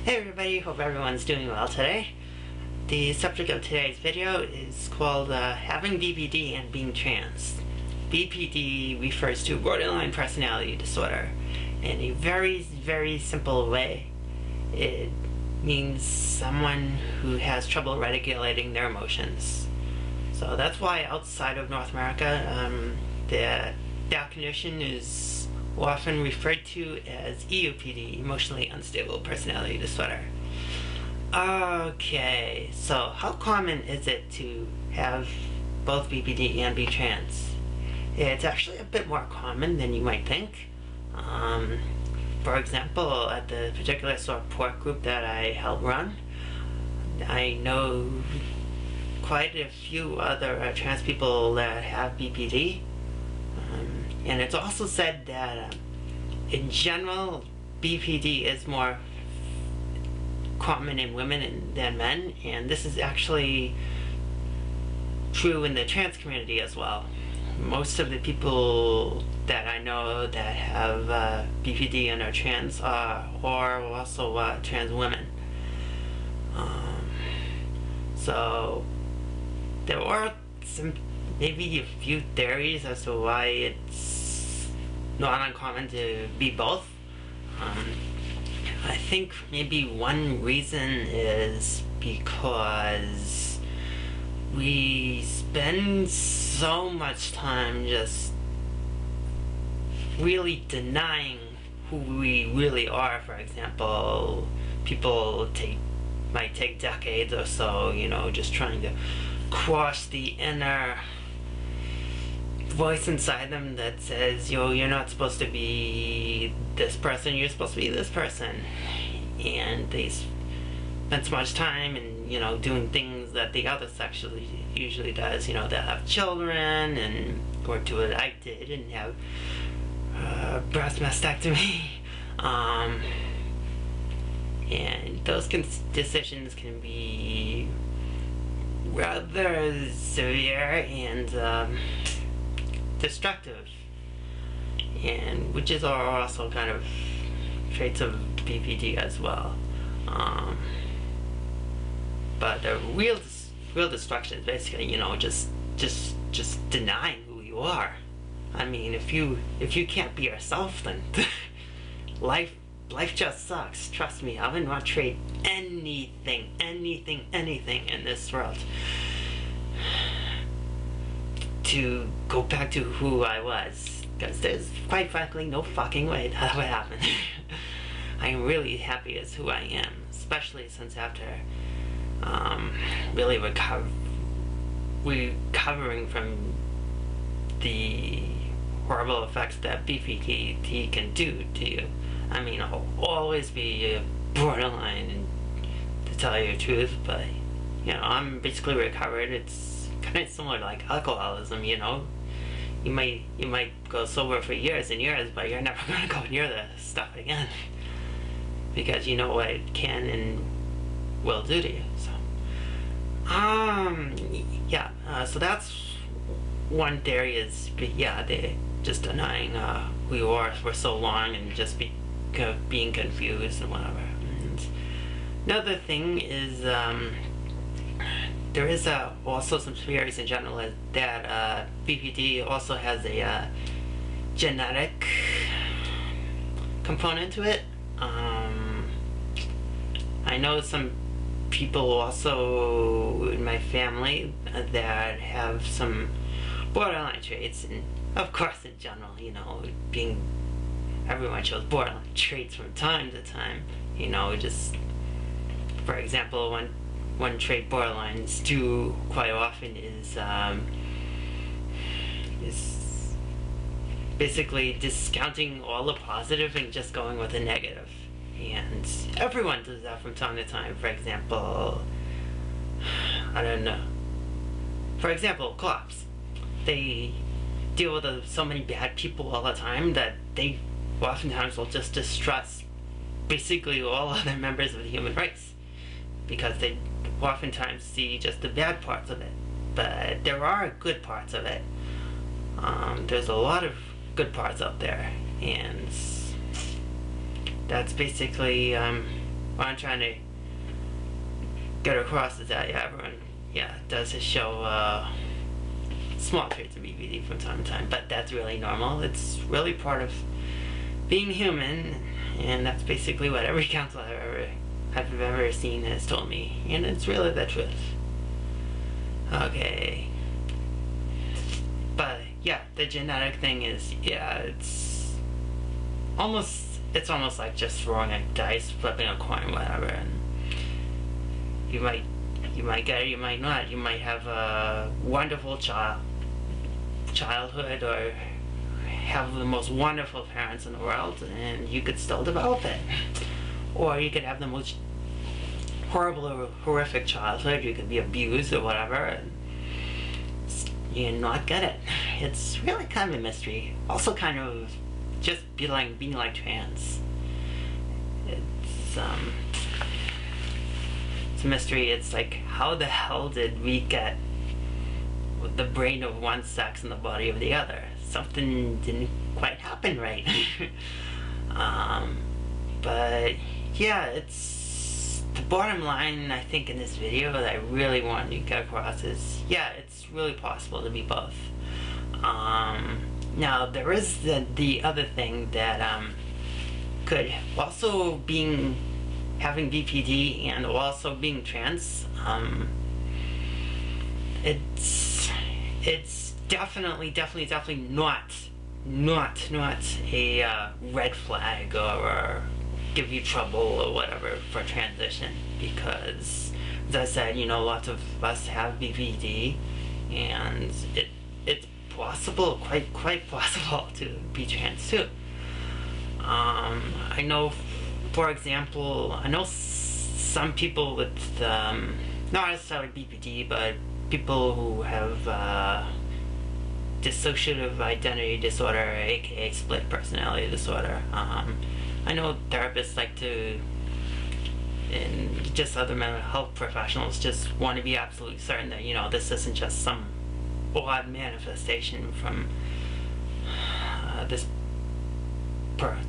Hey everybody, hope everyone's doing well today. The subject of today's video is called having BPD and being trans. BPD refers to borderline personality disorder. In a very, very simple way, it means someone who has trouble regulating their emotions. So that's why outside of North America, that condition is often referred to as EUPD, emotionally unstable personality disorder. Okay, so how common is it to have both BPD and be trans? It's actually a bit more common than you might think. For example, at the particular support group that I help run, I know quite a few other trans people that have BPD. And it's also said that in general, BPD is more common in women than men, and this is actually true in the trans community as well. Most of the people that I know that have BPD and are trans are also trans women. So there are maybe a few theories as to why it's not uncommon to be both. I think maybe one reason is because we spend so much time just really denying who we really are. For example, people might take decades or so, just trying to cross the inner voice inside them that says, you're not supposed to be this person, you're supposed to be this person. And they spend so much time in, doing things that the other sex usually does. They'll have children and or do what I did and have breast mastectomy. And those decisions can be rather severe and destructive, and which is also kind of traits of BPD as well. But the real destruction is basically, just denying who you are. I mean, if you can't be yourself, then life just sucks. Trust me, I would not trade anything in this world to go back to who I was, because there's quite frankly no fucking way that would happen. I am really happy as who I am, especially since after really recovering from the horrible effects that BPD can do to you. I mean, I'll always be borderline, to tell you the truth, but I'm basically recovered. It's kind of similar to like alcoholism. You might go sober for years and years, but you're never gonna go near the stuff again because you know what it can and will do to you. So so that's one theory, is they're just denying who you are for so long and just being confused and whatever. And another thing is there is also some theories in general that BPD also has a genetic component to it. I know some people also in my family that have some borderline traits, and of course in general, everyone shows borderline traits from time to time. Just for example, one trait borderlines do quite often is basically discounting all the positive and just going with the negative. And everyone does that from time to time. For example, I don't know. For example, cops. They deal with so many bad people all the time that they oftentimes will just distrust basically all other members of the human race, because they oftentimes see just the bad parts of it. But there are good parts of it. There's a lot of good parts out there, and that's basically what I'm trying to get across is that, yeah, everyone, yeah, does show small traits of BPD from time to time, but that's really normal. It's really part of being human, and that's basically what every counselor I've ever seen has told me, and it's really the truth. Okay. But yeah, the genetic thing is, yeah, it's almost like just throwing a dice, flipping a coin, whatever, and you might get it, you might not. You might have a wonderful childhood, or have the most wonderful parents in the world, and you could still develop it. Or you could have the most horrible or horrific childhood, you could be abused or whatever, and you not get it. It's really kind of a mystery. Also kind of just being like trans. It's a mystery. It's like, how the hell did we get the brain of one sex and the body of the other? Something didn't quite happen right. But yeah, it's the bottom line, I think, in this video that I really wanted to get across is, yeah, it's really possible to be both. Now there is the other thing that could also having BPD and also being trans. It's definitely not a red flag or give you trouble or whatever for transition, because as I said, you know, lots of us have BPD, and it's possible, quite possible, to be trans too. I know, for example, some people with not necessarily BPD, but people who have dissociative identity disorder, aka split personality disorder. I know therapists like to, and just other mental health professionals just want to be absolutely certain that, you know, this isn't just some odd manifestation from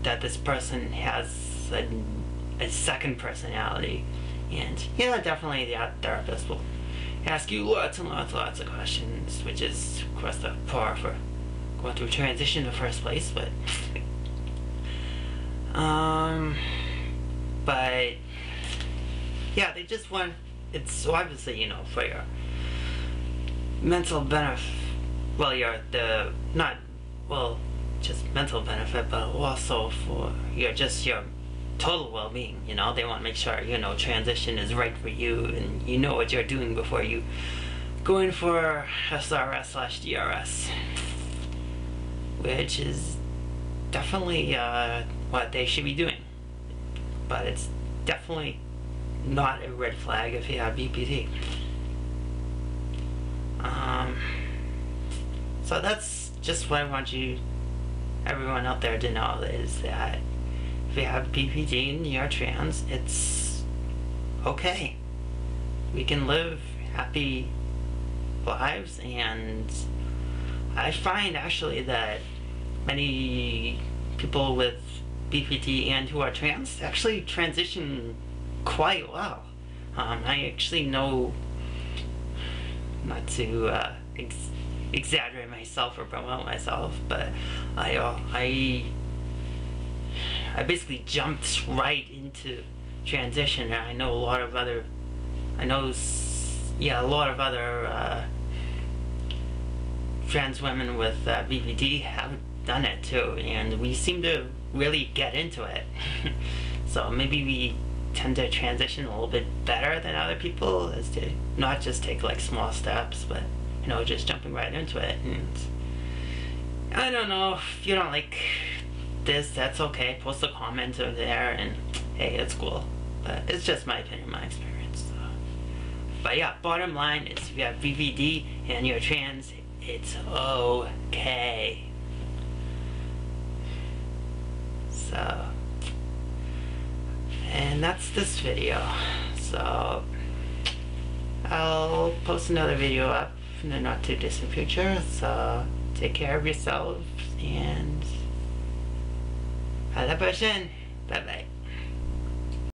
that this person has a second personality. And yeah, definitely the therapist will ask you lots and lots of questions, which is, of course, the par for going through transition in the first place. But yeah, they just want, it's obviously, you know, for your mental benefit, well, just mental benefit, but also for your total well-being. You know, they want to make sure, you know, transition is right for you, and you know what you're doing before you go in for SRS/DRS, which is definitely what they should be doing. But it's definitely not a red flag if you have BPD. So that's just what I want everyone out there to know, is that if you have BPD and you're trans, it's okay. We can live happy lives, and I find actually that many people with BPD and who are trans actually transition quite well. I actually know, not to exaggerate myself or promote myself, but I basically jumped right into transition. I know a lot of other trans women with BPD have done it too, and we seem to really get into it. So maybe we tend to transition a little bit better than other people, as to not just take like small steps, but, you know, just jumping right into it. And I don't know, if you don't like this, that's okay. Post a comment over there, and hey, it's cool. But it's just my opinion, my experience. So. But yeah, bottom line is, if you have BPD and you're trans, it's okay. So, and that's this video. So I'll post another video up in the not too distant future. So take care of yourselves, and 好了，person，拜拜。